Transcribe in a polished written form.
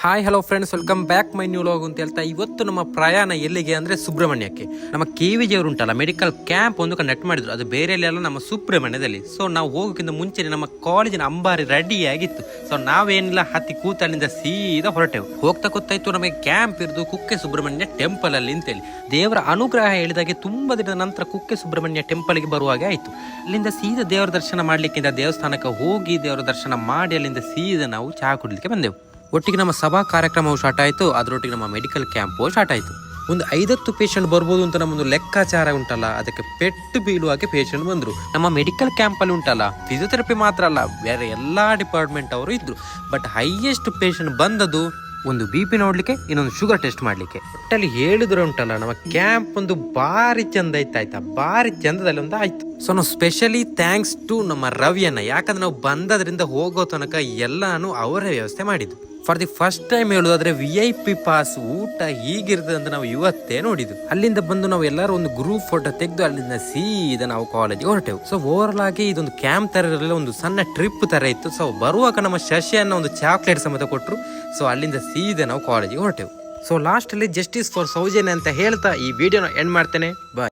Hi hello friends, welcome back my new log ಅಂತ ಹೇಳ್ತಾ ಇವತ್ತು ನಮ್ಮ ಪ್ರಯಾಣ ಎಲ್ಲಿಗೆ ಅಂದರೆ ಸುಬ್ರಹ್ಮಣ್ಯಕ್ಕೆ. ನಮ್ಮ KVG ಅವರು ಉಂಟಲ್ಲ, ಮೆಡಿಕಲ್ ಕ್ಯಾಂಪ್ ಒಂದು ನೆಟ್ ಮಾಡಿದ್ರು. ಅದು ಬೇರೆ ಎಲ್ಲ ನಮ್ಮ ಸುಬ್ರಹ್ಮಣ್ಯದಲ್ಲಿ. ಸೊ ನಾವು ಹೋಗೋಕ್ಕಿಂತ ಮುಂಚೆನೆ ನಮ್ಮ ಕಾಲೇಜಿನ ಅಂಬಾರಿ ರೆಡಿ ಆಗಿತ್ತು. ಸೊ ನಾವೇನಿಲ್ಲ ಹತ್ತಿ ಕೂತಲ್ಲಿಂದ ಸೀದಾ ಹೊರಟೆವು. ಹೋಗ್ತಾ ಗೊತ್ತಾಯ್ತು ನಮಗೆ ಕ್ಯಾಂಪ್ ಇರೋದು ಕುಕ್ಕೆ ಸುಬ್ರಹ್ಮಣ್ಯ ಟೆಂಪಲ್ ಅಲ್ಲಿ ಅಂತೇಳಿ. ದೇವರ ಅನುಗ್ರಹ ಹೇಳಿದಾಗೆ ತುಂಬಾ ದಿನದ ನಂತರ ಕುಕ್ಕೆ ಸುಬ್ರಹ್ಮಣ್ಯ ಟೆಂಪಲ್ಗೆ ಬರುವಾಗೆ ಆಯ್ತು. ಅಲ್ಲಿಂದ ಸೀದಾ ದೇವರ ದರ್ಶನ ಮಾಡ್ಲಿಕ್ಕಿಂತ ದೇವಸ್ಥಾನಕ್ಕೆ ಹೋಗಿ ದೇವರ ದರ್ಶನ ಮಾಡಿ ಅಲ್ಲಿಂದ ಸೀದಾ ನಾವು ಚಹಾ ಕುಡ್ಲಿಕ್ಕೆ ಬಂದೆವು. ಒಟ್ಟಿಗೆ ನಮ್ಮ ಸಭಾ ಕಾರ್ಯಕ್ರಮವು ಸ್ಟಾರ್ಟ್ ಆಯಿತು. ಅದರೊಟ್ಟಿಗೆ ನಮ್ಮ ಮೆಡಿಕಲ್ ಕ್ಯಾಂಪು ಸ್ಟಾರ್ಟ್ ಆಯಿತು. ಒಂದು 50 ಪೇಷಂಟ್ ಬರ್ಬೋದು ಅಂತ ನಮ್ಮೊಂದು ಲೆಕ್ಕಾಚಾರ ಉಂಟಲ್ಲ, ಅದಕ್ಕೆ ಪೆಟ್ಟು ಬೀಳುವಾಗೆ ಪೇಷಂಟ್ ಬಂದರು. ನಮ್ಮ ಮೆಡಿಕಲ್ ಕ್ಯಾಂಪಲ್ಲಿ ಉಂಟಲ್ಲ, ಫಿಸಿಯೋಥೆರಪಿ ಮಾತ್ರ ಅಲ್ಲ, ಬೇರೆ ಎಲ್ಲ ಡಿಪಾರ್ಟ್ಮೆಂಟ್ ಅವರು ಇದ್ರು. ಬಟ್ ಹೈಯೆಸ್ಟ್ ಪೇಷಂಟ್ ಬಂದದ್ದು ಒಂದು BP ನೋಡ್ಲಿಕ್ಕೆ, ಇನ್ನೊಂದು ಶುಗರ್ ಟೆಸ್ಟ್ ಮಾಡ್ಲಿಕ್ಕೆ. ಒಟ್ಟಲ್ಲಿ ಹೇಳಿದ್ರು ಉಂಟಲ್ಲ, ನಮ್ಮ ಕ್ಯಾಂಪ್ ಒಂದು ಭಾರಿ ಚಂದ ಆಯ್ತಾ, ಭಾರಿ ಚಂದದಲ್ಲಿ ಒಂದು ಆಯ್ತು. ಸೊ ನಾವು ಸ್ಪೆಷಲಿ ಥ್ಯಾಂಕ್ಸ್ ಟು ನಮ್ಮ ರವಿಯನ್ನ, ಯಾಕಂದ್ರೆ ನಾವು ಬಂದದ್ರಿಂದ ಹೋಗೋ ತನಕ ಎಲ್ಲಾನು ಅವರೇ ವ್ಯವಸ್ಥೆ ಮಾಡಿದ್ದು. ಫಾರ್ ದಿ ಫಸ್ಟ್ ಟೈಮ್ ಹೇಳೋದಾದ್ರೆ VIP ಪಾಸ್ ಊಟ ಹೀಗಿರ್ತದೆ ಅಂತ ನಾವು ಇವತ್ತೇ ನೋಡಿದ್ದು. ಅಲ್ಲಿಂದ ಬಂದು ನಾವು ಎಲ್ಲರೂ ಒಂದು ಗ್ರೂಪ್ ಫೋಟೋ ತೆಗೆದು ಅಲ್ಲಿಂದ ಸೀದಾ ನಾವು ಕಾಲೇಜಿಗೆ ಹೊರಟೆವು. ಸೊ ಓವರ್ ಆಗಿ ಇದೊಂದು ಕ್ಯಾಂಪ್ ತರ ಇರಲಿಲ್ಲ, ಒಂದು ಸಣ್ಣ ಟ್ರಿಪ್ ತರ ಇತ್ತು. ಸೊ ಬರುವಾಗ ನಮ್ಮ ಶಶಿಯನ್ನ ಒಂದು ಚಾಕ್ಲೇಟ್ ಸಮೇತ ಕೊಟ್ಟರು. ಸೊ ಅಲ್ಲಿಂದ ಸೀದಾ ನಾವು ಕಾಲೇಜಿಗೆ ಹೊರಟೆವು. ಸೊ ಲಾಸ್ಟ್ ಅಲ್ಲಿ ಜಸ್ಟಿಸ್ ಫಾರ್ ಸೌಜನ್ಯ ಅಂತ ಹೇಳ್ತಾ ಈ ವಿಡಿಯೋನ ಎಂಡ್ ಮಾಡ್ತೇನೆ. ಬಾಯ್.